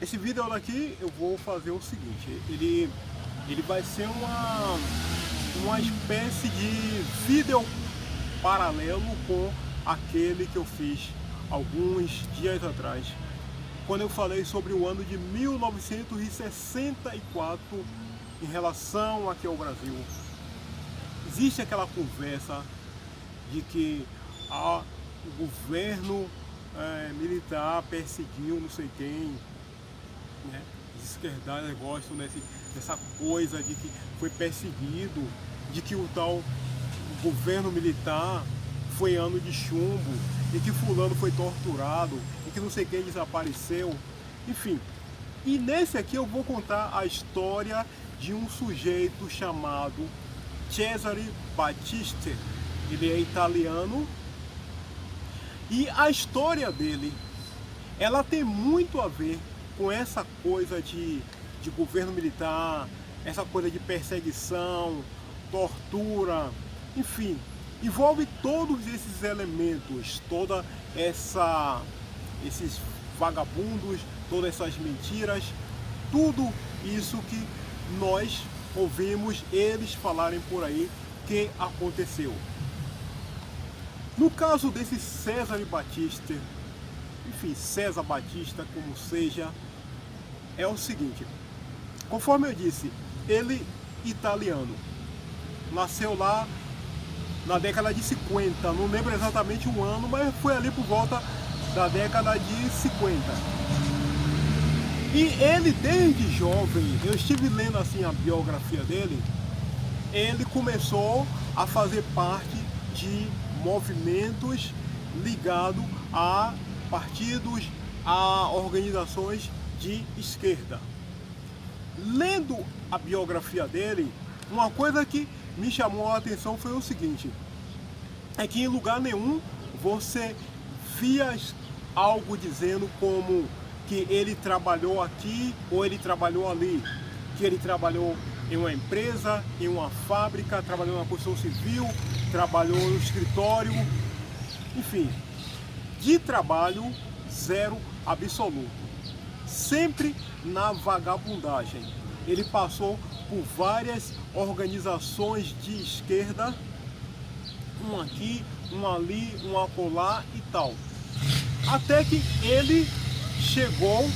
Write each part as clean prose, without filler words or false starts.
Esse vídeo daqui eu vou fazer o seguinte, ele vai ser uma espécie de vídeo paralelo com aquele que eu fiz alguns dias atrás, quando eu falei sobre o ano de 1964 em relação aqui ao Brasil. Existe aquela conversa de que o governo militar perseguiu não sei quem, né? Os esquerdalhas gostam dessa coisa de que foi perseguido, de que o tal governo militar foi ano de chumbo, e que fulano foi torturado, e que não sei quem desapareceu, enfim. E nesse aqui eu vou contar a história de um sujeito chamado Cesare Battisti. Ele é italiano, e a história dele, ela tem muito a ver com essa coisa de governo militar, essa coisa de perseguição, tortura, enfim, envolve todos esses elementos, esses vagabundos, todas essas mentiras, tudo isso que nós ouvimos eles falarem por aí que aconteceu. No caso desse Cesare Battisti, enfim, César Batista, como seja, é o seguinte: conforme eu disse, ele italiano, nasceu lá na década de 50, não lembro exatamente o ano, mas foi ali por volta da década de 50. E ele, desde jovem, eu estive lendo assim a biografia dele, ele começou a fazer parte de movimentos ligados a partidos, a organizações de esquerda. Lendo a biografia dele, uma coisa que me chamou a atenção foi o seguinte: é que em lugar nenhum você via algo dizendo como que ele trabalhou aqui ou ele trabalhou ali, que ele trabalhou em uma empresa, em uma fábrica, trabalhou na construção civil, trabalhou no escritório, enfim, de trabalho zero absoluto, sempre na vagabundagem. Ele passou por várias organizações de esquerda, um aqui, um ali, um acolá e tal, até que ele chegou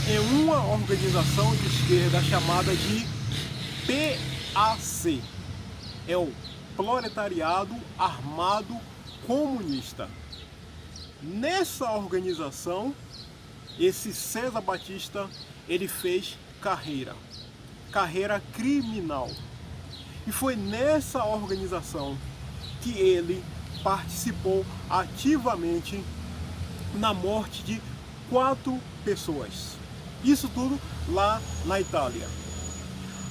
em uma organização de esquerda chamada de PAC, é o Proletariado Armado Comunista. Nessa organização, esse César Batista, ele fez carreira criminal. E foi nessa organização que ele participou ativamente na morte de 4 pessoas. Isso tudo lá na Itália.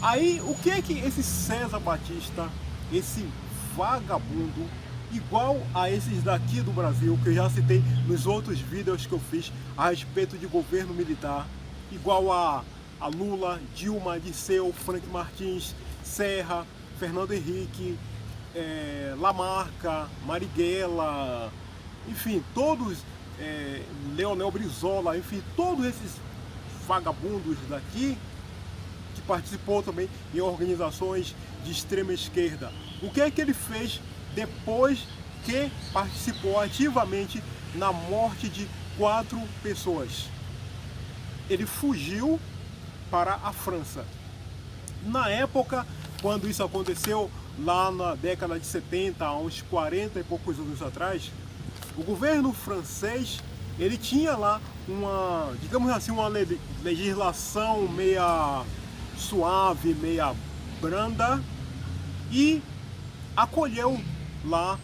Aí, o que é que esse César Batista, esse vagabundo, igual a esses daqui do Brasil, que eu já citei nos outros vídeos que eu fiz a respeito de governo militar, igual a Lula, Dilma, Disseu, Frank Martins, Serra, Fernando Henrique, Lamarca, Marighella, enfim, todos, Leonel Brizola, enfim, todos esses vagabundos daqui, que participou também em organizações de extrema esquerda. O que é que ele fez depois que participou ativamente na morte de 4 pessoas? Ele fugiu para a França. Na época, quando isso aconteceu, lá na década de 70, há uns 40 e poucos anos atrás, o governo francês, ele tinha lá uma, digamos assim, uma legislação meia suave, meia branda, e acolheu lá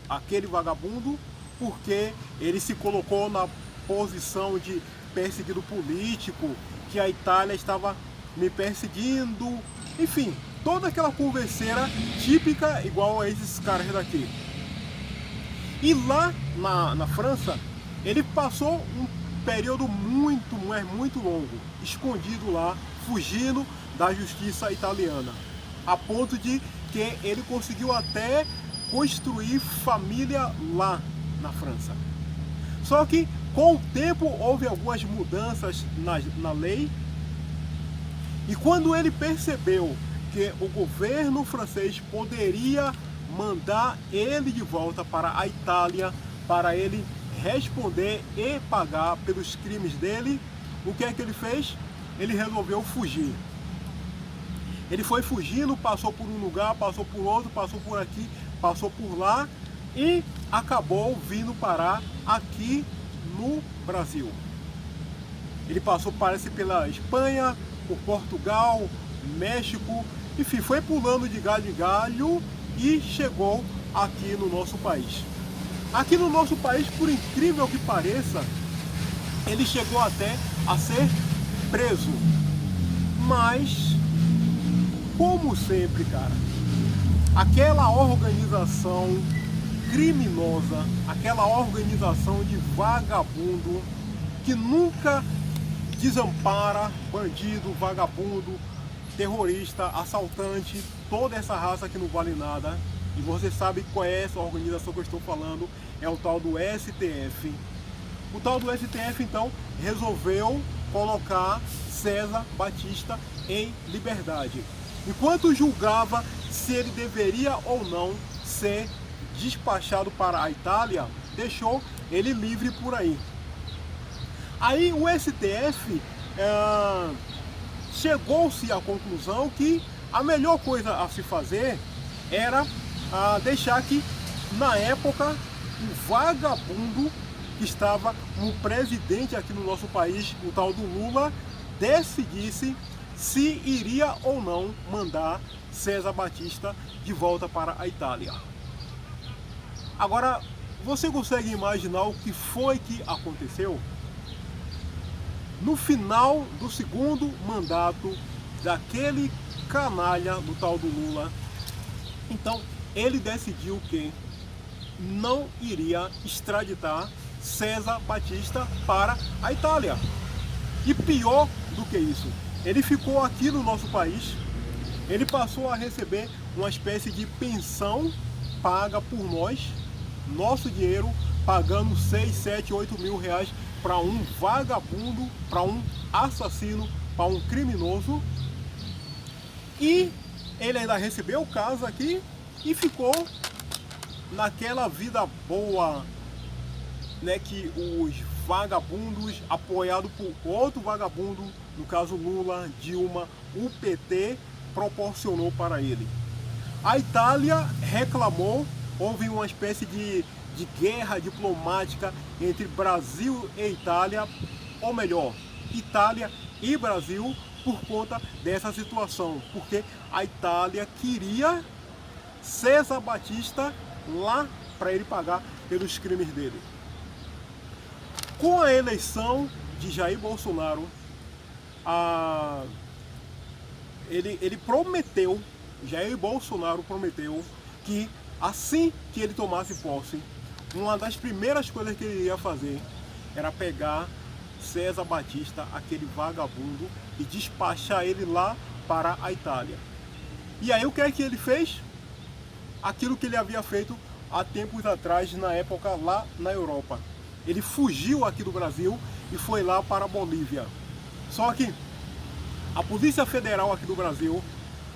aquele vagabundo porque ele se colocou na posição de perseguido político, que a Itália estava me perseguindo, enfim, toda aquela converseira típica igual a esses caras daqui. E lá na França, ele passou um período muito longo, escondido lá, fugindo da justiça italiana, a ponto de que ele conseguiu até construir família lá na França. Só que Com o tempo houve algumas mudanças na lei, e quando ele percebeu que o governo francês poderia mandar ele de volta para a Itália para ele responder e pagar pelos crimes dele, o que é que ele fez? Ele resolveu fugir. Ele foi fugindo, passou por um lugar, passou por outro, passou por aqui, passou por lá e acabou vindo parar aqui no Brasil. Ele passou, parece, pela Espanha, por Portugal, México, enfim, foi pulando de galho em galho e chegou aqui no nosso país. Aqui no nosso país, por incrível que pareça, ele chegou até a ser preso. Mas, como sempre, cara, aquela organização criminosa, aquela organização de vagabundo que nunca desampara bandido, vagabundo, terrorista, assaltante, toda essa raça que não vale nada. E você sabe qual é essa organização que eu estou falando, é o tal do STF. O tal do STF, então, resolveu colocar César Batista em liberdade, enquanto julgava se ele deveria ou não ser despachado para a Itália, deixou ele livre por aí. Aí o STF chegou-se à conclusão que a melhor coisa a se fazer era deixar que, na época, o vagabundo que estava como presidente aqui no nosso país, o tal do Lula, decidisse se iria ou não mandar César Batista de volta para a Itália. Agora, você consegue imaginar o que foi que aconteceu? No final do segundo mandato daquele canalha do tal do Lula, então ele decidiu que não iria extraditar César Batista para a Itália. E pior do que isso, ele ficou aqui no nosso país, ele passou a receber uma espécie de pensão paga por nós, nosso dinheiro, pagando 6, 7, 8 mil reais para um vagabundo, para um assassino, para um criminoso. E ele ainda recebeu casa aqui e ficou naquela vida boa, né, que os vagabundos, apoiado por outro vagabundo, no caso Lula, Dilma, o PT, proporcionou para ele. A Itália reclamou, houve uma espécie de guerra diplomática entre Brasil e Itália, ou melhor, Itália e Brasil, por conta dessa situação, porque a Itália queria César Batista lá para ele pagar pelos crimes dele. Com a eleição de Jair Bolsonaro, Jair Bolsonaro prometeu que assim que ele tomasse posse, uma das primeiras coisas que ele ia fazer era pegar César Batista, aquele vagabundo, e despachar ele lá para a Itália. E aí o que é que ele fez? Aquilo que ele havia feito há tempos atrás, na época lá na Europa. Ele fugiu aqui do Brasil e foi lá para a Bolívia. Só que a Polícia Federal aqui do Brasil,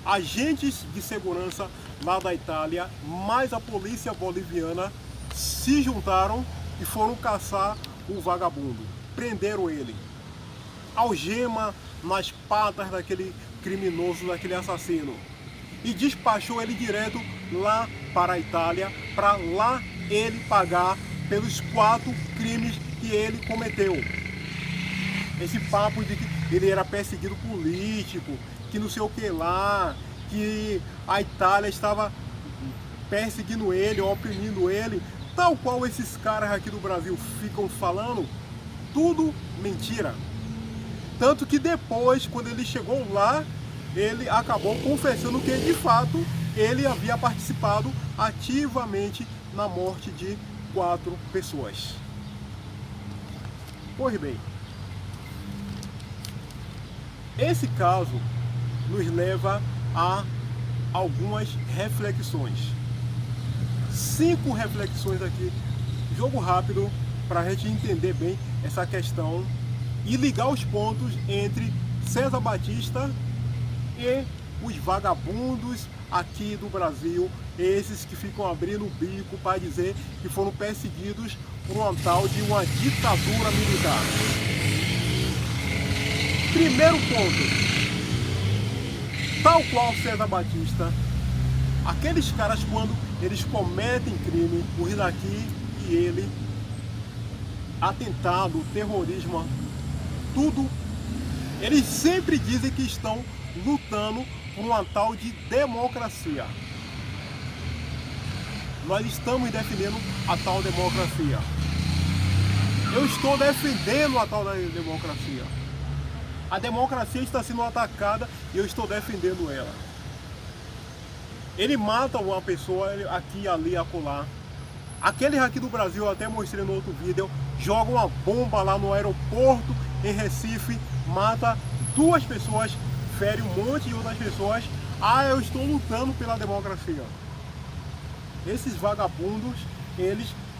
agentes de segurança lá da Itália, mais a polícia boliviana, se juntaram e foram caçar o vagabundo. Prenderam ele. Algema nas patas daquele criminoso, daquele assassino. E despachou ele direto lá para a Itália, para lá ele pagar pelos 4 crimes que ele cometeu. Esse papo de que ele era perseguido político, que não sei o que lá, que a Itália estava perseguindo ele, oprimindo ele, tal qual esses caras aqui do Brasil ficam falando, tudo mentira. Tanto que depois, quando ele chegou lá, ele acabou confessando que, de fato, ele havia participado ativamente na morte de 4 pessoas. Pois bem, esse caso nos leva a algumas reflexões. 5 reflexões aqui, jogo rápido, para a gente entender bem essa questão e ligar os pontos entre César Batista e os vagabundos aqui do Brasil, esses que ficam abrindo o bico para dizer que foram perseguidos por uma tal de uma ditadura militar. Primeiro ponto, tal qual César Batista, aqueles caras quando eles cometem crime, os daqui e ele, atentado, terrorismo, tudo, eles sempre dizem que estão lutando por uma tal de democracia. Nós estamos defendendo a tal democracia. Eu estou defendendo a tal da democracia. A democracia está sendo atacada e eu estou defendendo ela. Ele mata uma pessoa aqui, ali, acolá. Aqueles aqui do Brasil, eu até mostrei no outro vídeo, joga uma bomba lá no aeroporto em Recife, mata 2 pessoas, fere um monte de outras pessoas. Ah, eu estou lutando pela democracia. Esses vagabundos,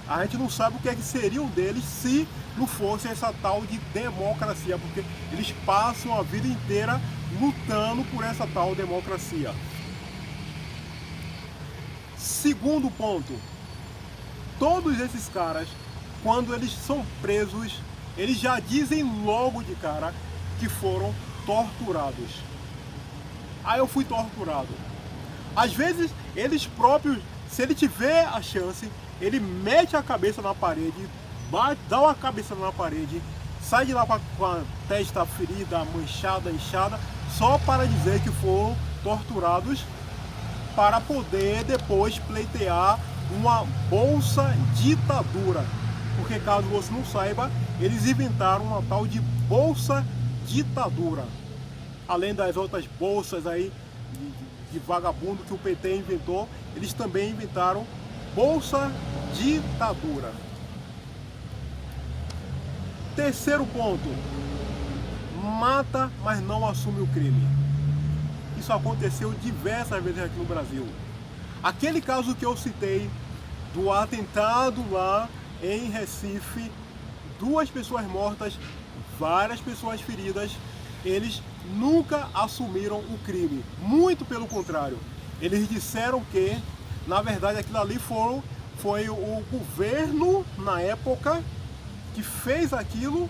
a gente não sabe o que é que seriam deles se não fosse essa tal de democracia, porque eles passam a vida inteira lutando por essa tal democracia. Segundo ponto, todos esses caras, quando eles são presos, eles já dizem logo de cara que foram torturados. Ah, eu fui torturado. Às vezes, eles próprios, se ele tiver a chance, ele mete a cabeça na parede, dá uma cabeçada na parede, sai de lá com a testa ferida, manchada, inchada, só para dizer que foram torturados, para poder depois pleitear uma bolsa ditadura. Porque caso você não saiba, eles inventaram uma tal de bolsa ditadura. Além das outras bolsas aí de vagabundo que o PT inventou, eles também inventaram bolsa ditadura. Terceiro ponto, mata, mas não assume o crime. Isso aconteceu diversas vezes aqui no Brasil. Aquele caso que eu citei do atentado lá em Recife, 2 pessoas mortas, várias pessoas feridas, eles nunca assumiram o crime. Muito pelo contrário, eles disseram que, na verdade, aquilo ali foi o governo, na época, que fez aquilo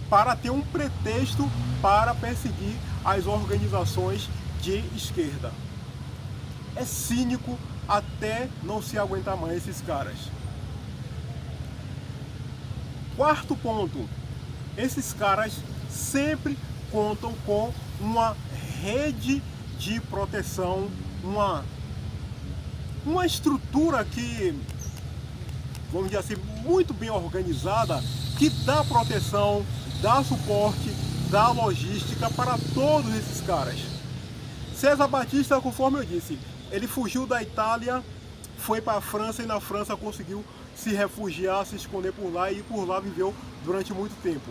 para ter um pretexto para perseguir as organizações de esquerda. É cínico até não se aguentar mais esses caras. Quarto ponto, esses caras sempre contam com uma rede de proteção, uma estrutura que, vamos dizer assim, muito bem organizada, que dá proteção, dá suporte, dá logística para todos esses caras. César Batista, conforme eu disse, ele fugiu da Itália, foi para a França e na França conseguiu se refugiar, se esconder por lá e por lá viveu durante muito tempo.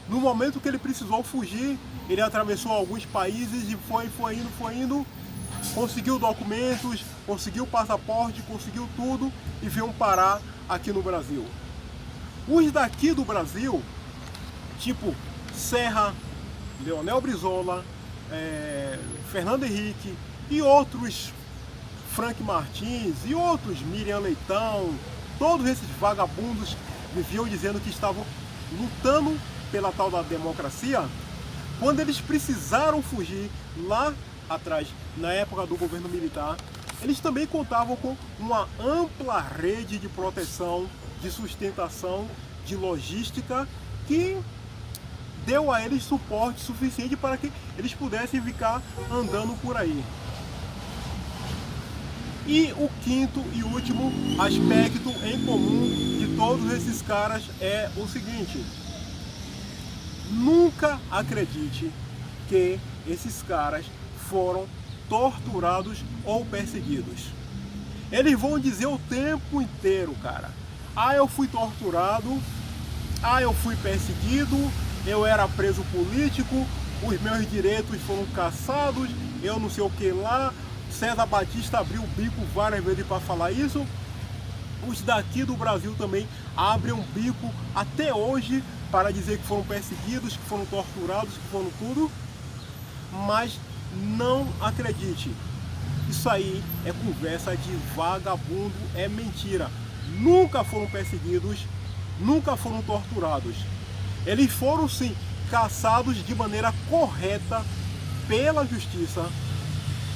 No momento que ele precisou fugir, ele atravessou alguns países e foi indo, conseguiu documentos, conseguiu passaporte, conseguiu tudo e veio parar aqui no Brasil. Os daqui do Brasil, tipo Serra, Leonel Brizola, Fernando Henrique e outros, Frank Martins e outros, Miriam Leitão, todos esses vagabundos viviam dizendo que estavam lutando pela tal da democracia. Quando eles precisaram fugir lá atrás, na época do governo militar, eles também contavam com uma ampla rede de proteção, de sustentação, de logística, que deu a eles suporte suficiente para que eles pudessem ficar andando por aí. E o quinto e último aspecto em comum de todos esses caras é o seguinte: nunca acredite que esses caras foram torturados ou perseguidos. Eles vão dizer o tempo inteiro, cara: ah, eu fui torturado, ah, eu fui perseguido, eu era preso político, os meus direitos foram cassados, eu não sei o que lá. César Batista abriu o bico várias vezes para falar isso. Os daqui do Brasil também abrem um bico até hoje para dizer que foram perseguidos, que foram torturados, que foram tudo. Mas não acredite, isso aí é conversa de vagabundo, é mentira. Nunca foram perseguidos, nunca foram torturados. Eles foram sim caçados de maneira correta pela justiça,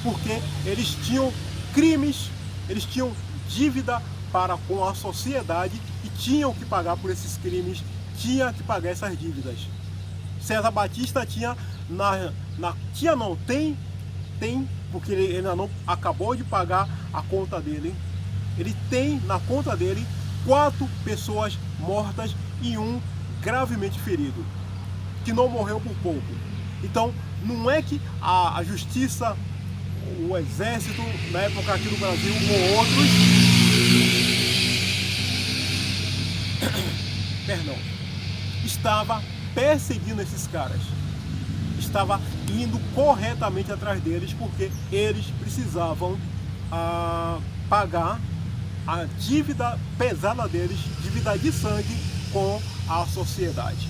porque eles tinham crimes, eles tinham dívida para com a sociedade e tinham que pagar por esses crimes, tinha que pagar essas dívidas. César Batista tem, porque ele ainda não acabou de pagar a conta dele. Ele tem na conta dele 4 pessoas mortas e um gravemente ferido, que não morreu por pouco. Então, não é que a justiça, o exército, na época aqui no Brasil, ou outros, perdão, estava perseguindo esses caras, estava indo corretamente atrás deles, porque eles precisavam pagar a dívida pesada deles, dívida de sangue com a sociedade,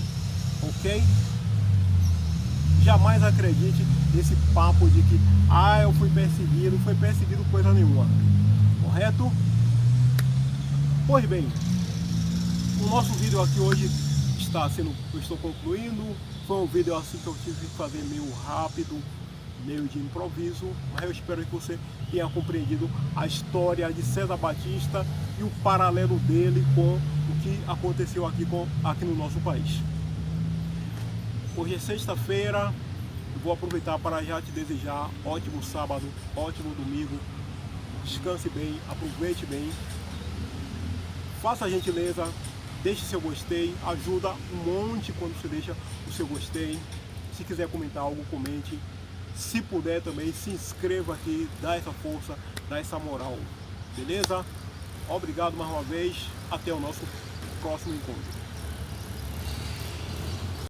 ok? Jamais acredite nesse papo de que eu fui perseguido, não foi perseguido coisa nenhuma, correto? Pois bem, o nosso vídeo aqui hoje eu estou concluindo. Foi um vídeo assim que eu tive que fazer meio rápido, meio de improviso, mas eu espero que você tenha compreendido a história de César Batista e o paralelo dele com o que aconteceu aqui no nosso país. Hoje é sexta-feira, eu vou aproveitar para já te desejar ótimo sábado, ótimo domingo, descanse bem, aproveite bem, faça a gentileza, deixe seu gostei, ajuda um monte quando você deixa o seu gostei. Se quiser comentar algo, comente. Se puder também, se inscreva aqui, dá essa força, dá essa moral. Beleza? Obrigado mais uma vez. Até o nosso próximo encontro.